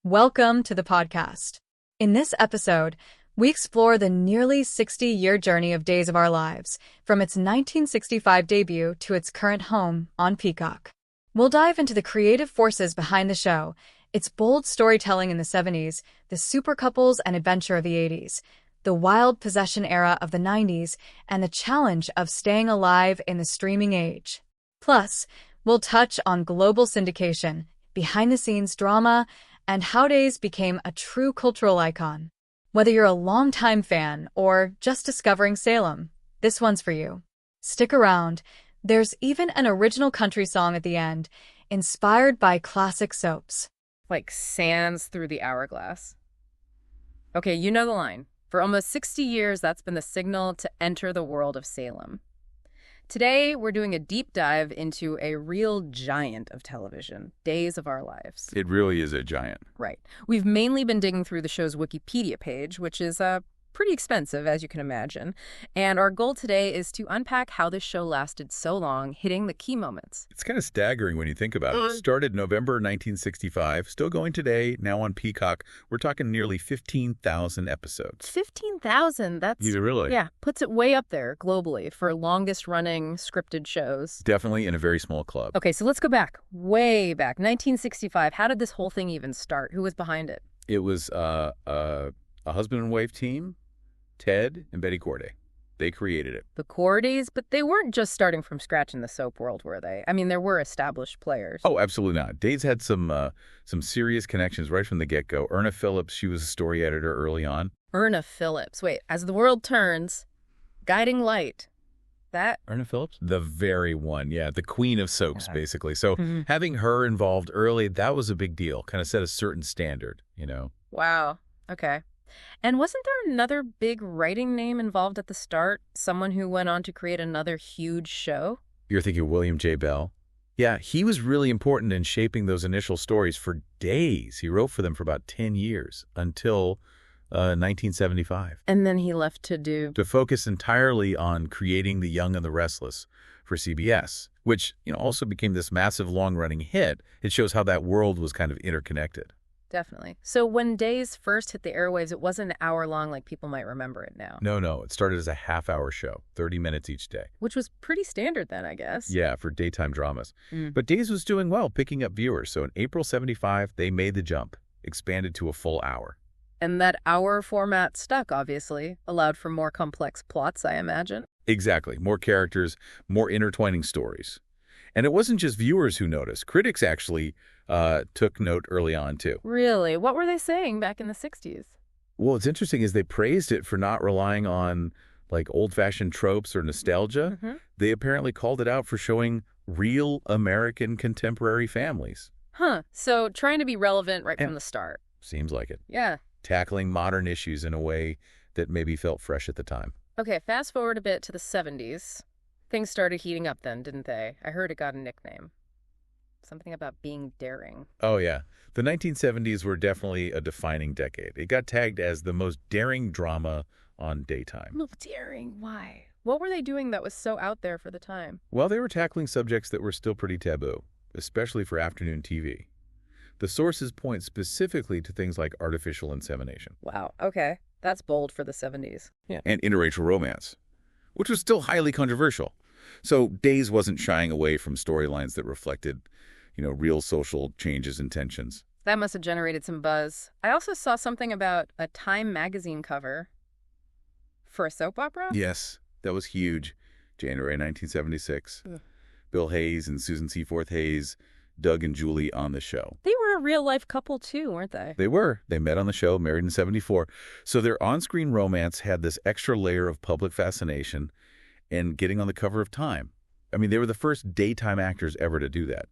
Welcome to the podcast. In this episode, we explore the nearly 60-year journey of Days of Our Lives, from its 1965 debut to its current home on Peacock. We'll dive into the creative forces behind the show, its bold storytelling in the 70s, the supercouples and adventure of the 80s, the wild possession era of the 90s, and the challenge of staying alive in the streaming age. Plus, we'll touch on global syndication, behind-the-scenes drama, and how Days became a true cultural icon. Whether you're a longtime fan or just discovering Salem, this one's for you. Stick around. There's even an original country song at the end, inspired by classic soaps. Like sands through the hourglass. Okay, you know the line. For almost 60 years, that's been the signal to enter the world of Salem. Today, we're doing a deep dive into a real giant of television, Days of Our Lives. It really is a giant. Right. We've mainly been digging through the show's Wikipedia page, which is pretty expensive, as you can imagine. And our goal today is to unpack how this show lasted so long, hitting the key moments. It's kind of staggering when you think about it. Started November 1965, still going today, now on Peacock. We're talking nearly 15,000 episodes. 15,000, that's... Yeah, really? Yeah, puts it way up there globally for longest-running scripted shows. Definitely in a very small club. Okay, so let's go back, way back, 1965. How did this whole thing even start? Who was behind it? It was a husband and wife team, Ted and Betty Corday. They created it. The Cordays, but they weren't just starting from scratch in the soap world, were they? I mean, there were established players. Oh, absolutely not. Days had some serious connections right from the get-go. Erna Phillips, she was a story editor early on. Erna Phillips. Wait, as the world turns, guiding light. That? Erna Phillips? The very one, yeah. The queen of soaps, basically. So having her involved early, that was a big deal. Kind of set a certain standard, you know? Wow. Okay. And wasn't there another big writing name involved at the start? Someone who went on to create another huge show? You're thinking William J. Bell? Yeah, he was really important in shaping those initial stories for Days. He wrote for them for about 10 years, until 1975. And then he left to focus entirely on creating The Young and the Restless for CBS, which also became this massive long-running hit. It shows how that world was kind of interconnected. Definitely. So when Days first hit the airwaves, it wasn't an hour long like people might remember it now. No. It started as a half-hour show, 30 minutes each day. Which was pretty standard then, I guess. Yeah, for daytime dramas. But Days was doing well, picking up viewers. So in April 75, they made the jump, expanded to a full hour. And that hour format stuck, obviously. Allowed for more complex plots, I imagine. Exactly. More characters, more intertwining stories. And it wasn't just viewers who noticed. Critics actually took note early on, too. Really? What were they saying back in the 60s? Well, what's interesting is they praised it for not relying on, like, old-fashioned tropes or nostalgia. They apparently called it out for showing real American contemporary families. Huh. So trying to be relevant right from the start. Seems like it. Yeah. Tackling modern issues in a way that maybe felt fresh at the time. Okay, fast forward a bit to the 70s. Things started heating up then, didn't they? I heard it got a nickname. Something about being daring. Oh, yeah. The 1970s were definitely a defining decade. It got tagged as the most daring drama on daytime. No, daring? Why? What were they doing that was so out there for the time? Well, they were tackling subjects that were still pretty taboo, especially for afternoon TV. The sources point specifically to things like artificial insemination. Wow, okay. That's bold for the 70s. Yeah. And interracial romance, which was still highly controversial. So Days wasn't shying away from storylines that reflected, real social changes and tensions. That must have generated some buzz. I also saw something about a Time magazine cover for a soap opera? Yes, that was huge. January 1976. Ugh. Bill Hayes and Susan Seaforth Hayes, Doug and Julie on the show. They were a real-life couple, too, weren't they? They were. They met on the show, married in 74. So their on-screen romance had this extra layer of public fascination and getting on the cover of Time. I mean, they were the first daytime actors ever to do that,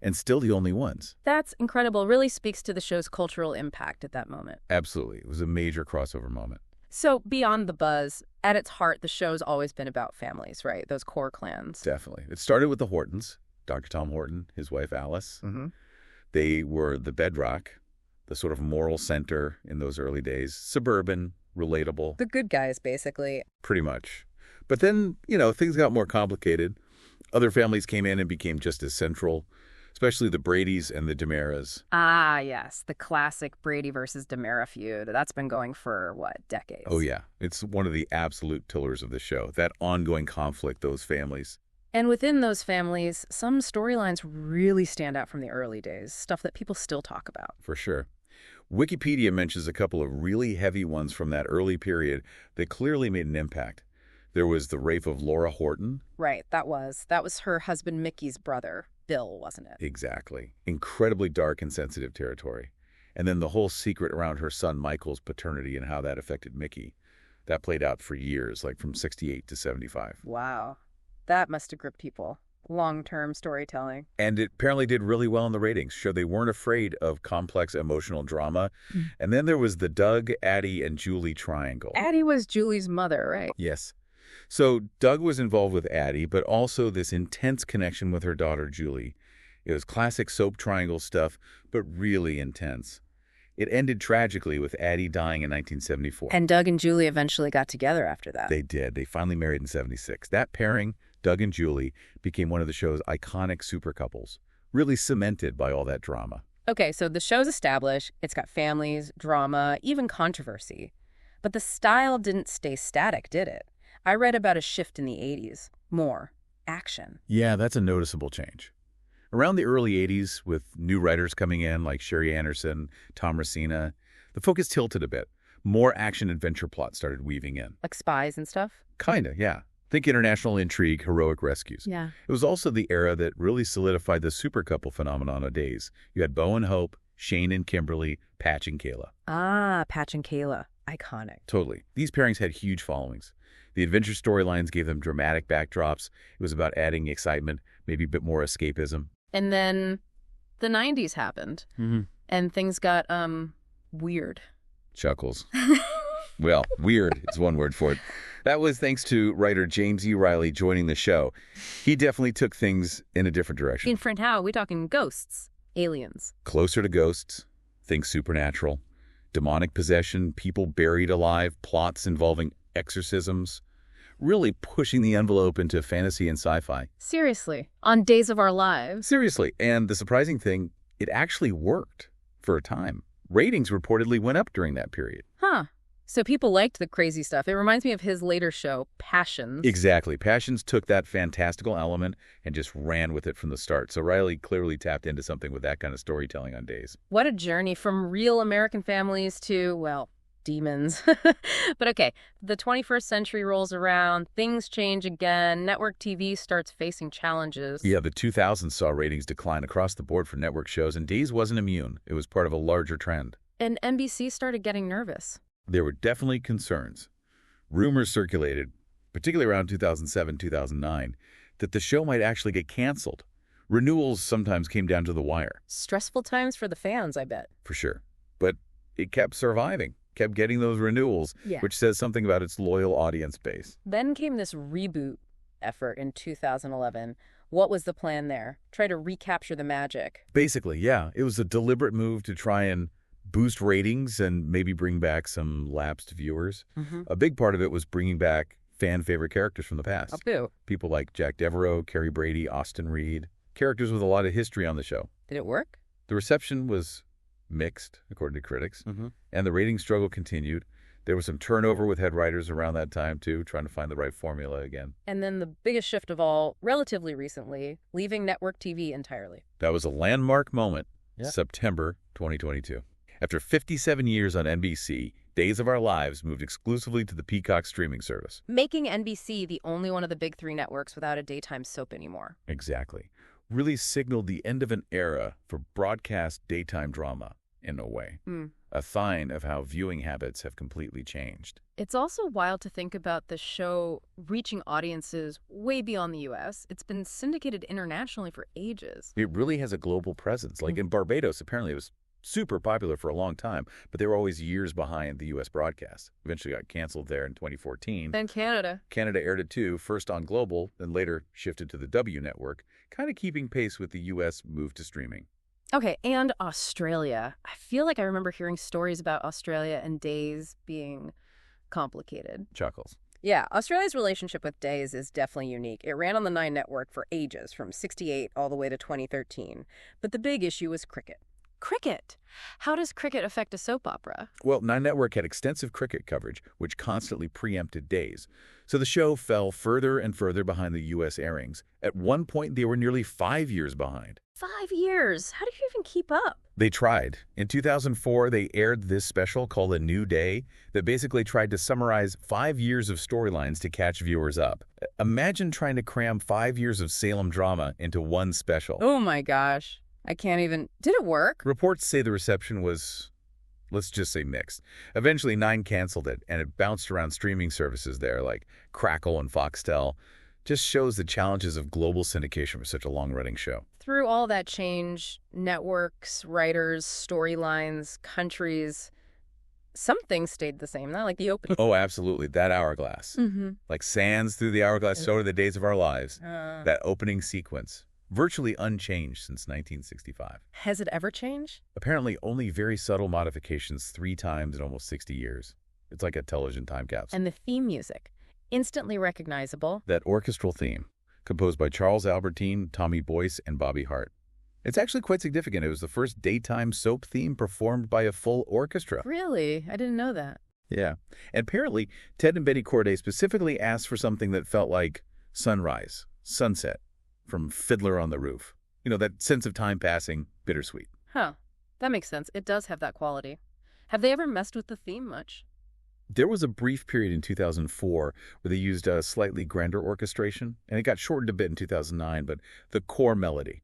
and still the only ones. That's incredible. Really speaks to the show's cultural impact at that moment. Absolutely. It was a major crossover moment. So beyond the buzz, at its heart, the show's always been about families, right? Those core clans. Definitely. It started with the Hortons, Dr. Tom Horton, his wife Alice. They were the bedrock, the sort of moral center in those early days. Suburban, relatable. The good guys, basically. Pretty much. But then, things got more complicated. Other families came in and became just as central. especially the Bradys and the DiMeras. Ah, yes, the classic Brady versus DiMera feud. That's been going for, what, decades? Oh, yeah. It's one of the absolute pillars of the show, that ongoing conflict, those families. And within those families, some storylines really stand out from the early days, stuff that people still talk about. For sure. Wikipedia mentions a couple of really heavy ones from that early period that clearly made an impact. There was the rape of Laura Horton. Right, that was her husband Mickey's brother, Bill, wasn't it? Exactly. Incredibly dark and sensitive territory. And then the whole secret around her son Michael's paternity and how that affected Mickey. That played out for years, like from 68 to 75. Wow. That must have gripped people. Long-term storytelling. And it apparently did really well in the ratings. Sure, they weren't afraid of complex emotional drama. And then there was the Doug, Addie, and Julie triangle. Addie was Julie's mother, right? Yes. So Doug was involved with Addie, but also this intense connection with her daughter, Julie. It was classic soap triangle stuff, but really intense. It ended tragically with Addie dying in 1974. And Doug and Julie eventually got together after that. They did. They finally married in 76. That pairing, Doug and Julie, became one of the show's iconic supercouples, really cemented by all that drama. Okay, so the show's established. It's got families, drama, even controversy. But the style didn't stay static, did it? I read about a shift in the 80s. More action. Yeah, that's a noticeable change. Around the early 80s, with new writers coming in like Sherry Anderson, Tom Racina, the focus tilted a bit. More action-adventure plots started weaving in. Like spies and stuff? Kinda, yeah. Think international intrigue, heroic rescues. Yeah. It was also the era that really solidified the supercouple phenomenon of days. You had Bo and Hope, Shane and Kimberly, Patch and Kayla. Ah, Patch and Kayla. Iconic. Totally. These pairings had huge followings. The adventure storylines gave them dramatic backdrops. It was about adding excitement, maybe a bit more escapism. And then the 90s happened. And things got, weird. Chuckles. Well, weird is one word for it. That was thanks to writer James E. Riley joining the show. He definitely took things in a different direction. Different how? We talking ghosts, aliens. Closer to ghosts, think supernatural, demonic possession, people buried alive, plots involving exorcisms, really pushing the envelope into fantasy and sci-fi. Seriously, on Days of Our Lives. Seriously, and the surprising thing, it actually worked for a time. Ratings reportedly went up during that period. Huh. So people liked the crazy stuff. It reminds me of his later show, Passions. Exactly. Passions took that fantastical element and just ran with it from the start. So Riley clearly tapped into something with that kind of storytelling on Days. What a journey from real American families to, well, demons. But okay, the 21st century rolls around, things change again, network TV starts facing challenges. Yeah, the 2000s saw ratings decline across the board for network shows, and Days wasn't immune. It was part of a larger trend. And NBC started getting nervous. There were definitely concerns. Rumors circulated, particularly around 2007, 2009, that the show might actually get canceled. Renewals sometimes came down to the wire. Stressful times for the fans, I bet. For sure. But it kept surviving, kept getting those renewals, Yeah. which says something about its loyal audience base. Then came this reboot effort in 2011. What was the plan there? Try to recapture the magic. Basically, yeah, it was a deliberate move to try and boost ratings and maybe bring back some lapsed viewers. A big part of it was bringing back fan-favorite characters from the past. Who? People like Jack Devereaux, Carrie Brady, Austin Reed. Characters with a lot of history on the show. Did it work? The reception was mixed, according to critics, and the rating struggle continued. There was some turnover with head writers around that time, too, trying to find the right formula again. And then the biggest shift of all, relatively recently, leaving network TV entirely. That was a landmark moment, Yeah. September 2022. After 57 years on NBC, Days of Our Lives moved exclusively to the Peacock streaming service. Making NBC the only one of the big three networks without a daytime soap anymore. Exactly. Really signaled the end of an era for broadcast daytime drama, in a way. A sign of how viewing habits have completely changed. It's also wild to think about the show reaching audiences way beyond the U.S. It's been syndicated internationally for ages. It really has a global presence. Like in Barbados, apparently it was super popular for a long time, but they were always years behind the U.S. broadcast. Eventually got canceled there in 2014. Then Canada. Canada aired it too, first on Global, then later shifted to the W network, kind of keeping pace with the U.S. move to streaming. Okay, and Australia. I feel like I remember hearing stories about Australia and Days being complicated. Chuckles. Yeah, Australia's relationship with Days is definitely unique. It ran on the Nine Network for ages, from '68 all the way to 2013. But the big issue was cricket. Cricket? How does cricket affect a soap opera? Well, Nine Network had extensive cricket coverage, which constantly preempted Days. So the show fell further and further behind the U.S. airings. At one point, they were nearly 5 years behind. 5 years? How do you even keep up? They tried. In 2004, they aired this special called A New Day that basically tried to summarize 5 years of storylines to catch viewers up. Imagine trying to cram 5 years of Salem drama into one special. Oh my gosh. I can't even... Did it work? Reports say the reception was, let's just say, mixed. Eventually, Nine canceled it, and it bounced around streaming services there like Crackle and Foxtel. Just shows the challenges of global syndication for such a long-running show. Through all that change, networks, writers, storylines, countries, some things stayed the same, not like the opening. Oh, absolutely. That hourglass. Like sands through the hourglass, so are the days of our lives. That opening sequence. Virtually unchanged since 1965. Has it ever changed? Apparently only very subtle modifications 3 times in almost 60 years. It's like a television time capsule. And the theme music, instantly recognizable. That orchestral theme, composed by Charles Albertine, Tommy Boyce, and Bobby Hart. It's actually quite significant. It was the first daytime soap theme performed by a full orchestra. Really? I didn't know that. Yeah. And apparently, Ted and Betty Corday specifically asked for something that felt like sunrise, sunset, from Fiddler on the Roof. You know, that sense of time passing, bittersweet. Huh. That makes sense. It does have that quality. Have they ever messed with the theme much? There was a brief period in 2004 where they used a slightly grander orchestration, and it got shortened a bit in 2009, but the core melody,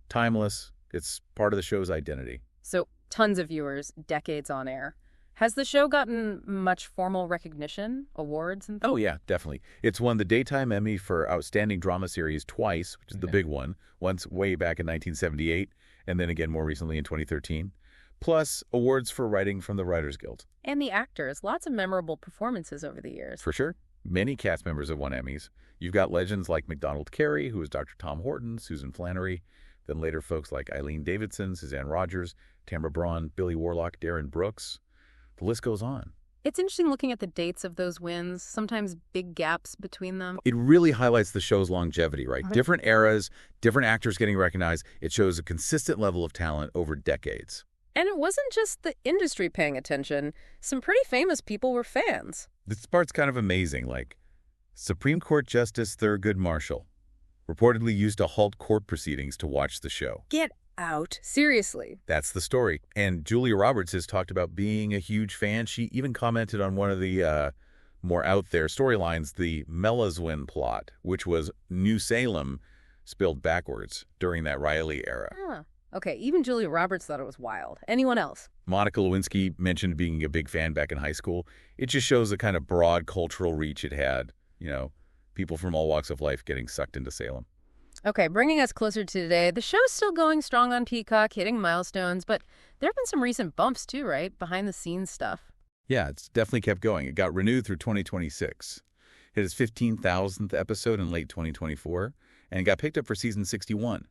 timeless, it's part of the show's identity. So, tons of viewers, decades on air. Has the show gotten much formal recognition, awards, and things? Oh, yeah, definitely. It's won the Daytime Emmy for Outstanding Drama Series twice, which is the big one, once way back in 1978, and then again more recently in 2013. Plus awards for writing from the Writers Guild. And the actors. Lots of memorable performances over the years. For sure. Many cast members have won Emmys. You've got legends like MacDonald Carey, who was Dr. Tom Horton, Susan Flannery, then later folks like Eileen Davidson, Suzanne Rogers, Tamara Braun, Billy Warlock, Darren Brooks. The list goes on. It's interesting looking at the dates of those wins, sometimes big gaps between them. It really highlights the show's longevity, right? Different eras, different actors getting recognized. It shows a consistent level of talent over decades. And it wasn't just the industry paying attention. Some pretty famous people were fans. This part's kind of amazing, like Supreme Court Justice Thurgood Marshall reportedly used to halt court proceedings to watch the show. Get out. Seriously. That's the story. And Julia Roberts has talked about being a huge fan. She even commented on one of the more out there storylines, the Melazwin plot, which was New Salem spilled backwards during that Riley era. Huh. Okay, even Julia Roberts thought it was wild. Anyone else? Monica Lewinsky mentioned being a big fan back in high school. It just shows the kind of broad cultural reach it had. You know, people from all walks of life getting sucked into Salem. Okay, bringing us closer to today, the show's still going strong on Peacock, hitting milestones, but there have been some recent bumps too, right? Behind-the-scenes stuff. Yeah, it's definitely kept going. It got renewed through 2026. Hit its 15,000th episode in late 2024, and it got picked up for season 61.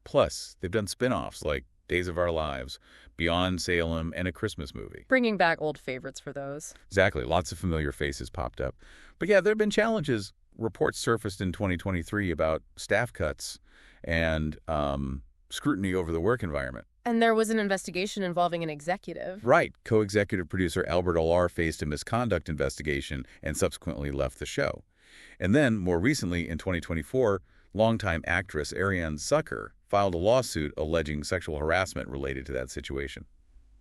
Plus, they've done spin-offs like Days of Our Lives, Beyond Salem, and A Christmas Movie. Bringing back old favorites for those. Exactly. Lots of familiar faces popped up. But yeah, there have been challenges. Reports surfaced in 2023 about staff cuts and scrutiny over the work environment. And there was an investigation involving an executive. Right. Co-executive producer Albert Alar faced a misconduct investigation and subsequently left the show. And then, more recently, in 2024, longtime actress Ariane Zucker filed a lawsuit alleging sexual harassment related to that situation.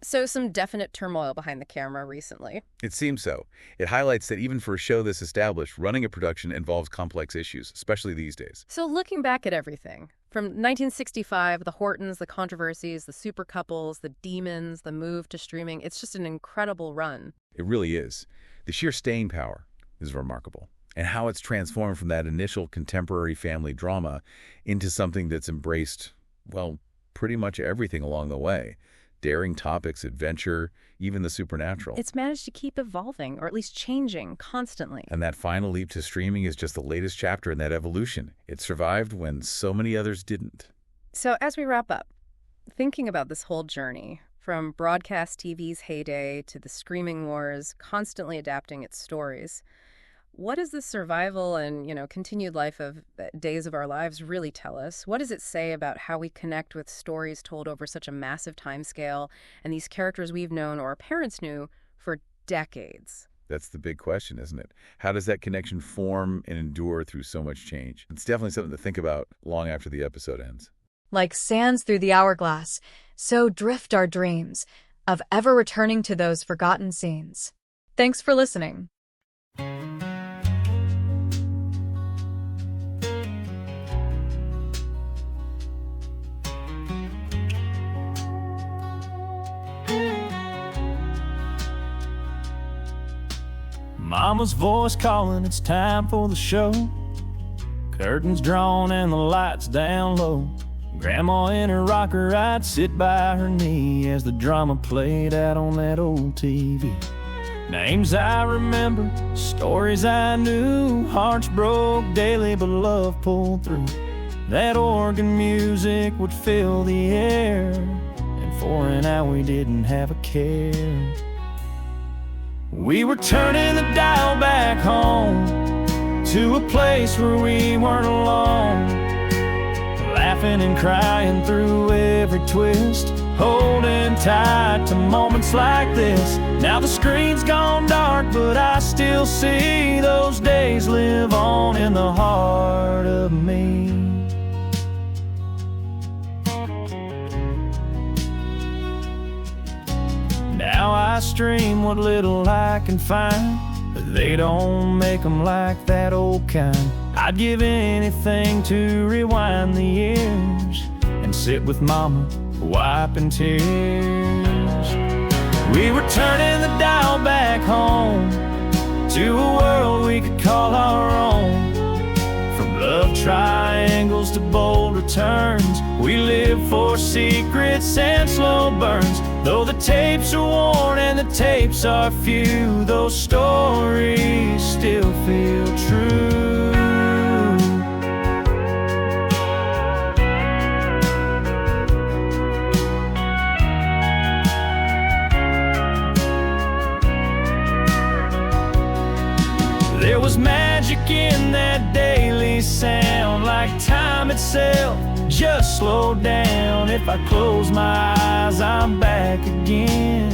So some definite turmoil behind the camera recently. It seems so. It highlights that even for a show this established, running a production involves complex issues, especially these days. So looking back at everything, from 1965, the Hortons, the controversies, the Supercouples, the demons, the move to streaming, it's just an incredible run. It really is. The sheer staying power is remarkable. And how it's transformed from that initial contemporary family drama into something that's embraced, well, pretty much everything along the way. Daring topics, adventure, even the supernatural. It's managed to keep evolving, or at least changing, constantly. And that final leap to streaming is just the latest chapter in that evolution. It survived when so many others didn't. So as we wrap up, thinking about this whole journey, from broadcast TV's heyday to the streaming wars, constantly adapting its stories, what does the survival and, continued life of Days of Our Lives really tell us? What does it say about how we connect with stories told over such a massive time scale and these characters we've known or our parents knew for decades? That's the big question, isn't it? How does that connection form and endure through so much change? It's definitely something to think about long after the episode ends. Like sands through the hourglass, so drift our dreams of ever returning to those forgotten scenes. Thanks for listening. Mama's voice calling, it's time for the show. Curtains drawn and the lights down low. Grandma in her rocker, I'd sit by her knee as the drama played out on that old TV. Names I remember, stories I knew, hearts broke daily but love pulled through. That organ music would fill the air, and for an hour we didn't have a care. We were turning the dial back home to a place where we weren't alone, laughing and crying through every twist, holding tight to moments like this. Now the screen's gone dark, but I still see those days live on in the heart of me. Now I stream what little I can find, but they don't make them like that old kind. I'd give anything to rewind the years and sit with Mama, wiping tears. We were turning the dial back home to a world we could call our own. From love triangles to bold returns, we live for secrets and slow burns. Though the tapes are worn and the tapes are few, those stories still feel true. There was magic in that daily sound, like time itself just slowed down. If I close my eyes, I'm back again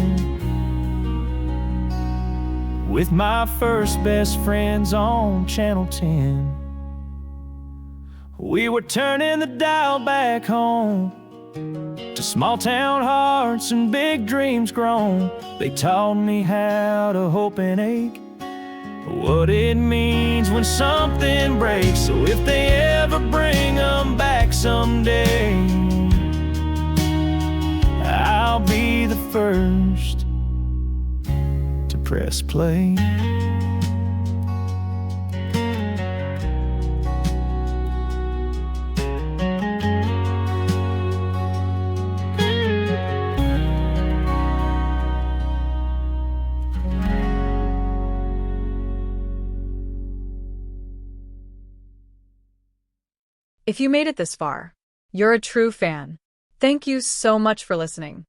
with my first best friends on Channel 10. We were turning the dial back home to small town hearts and big dreams grown. They taught me how to hope and ache, what it means when something breaks. So if they ever bring them back someday, I'll be the first to press play. If you made it this far, you're a true fan. Thank you so much for listening.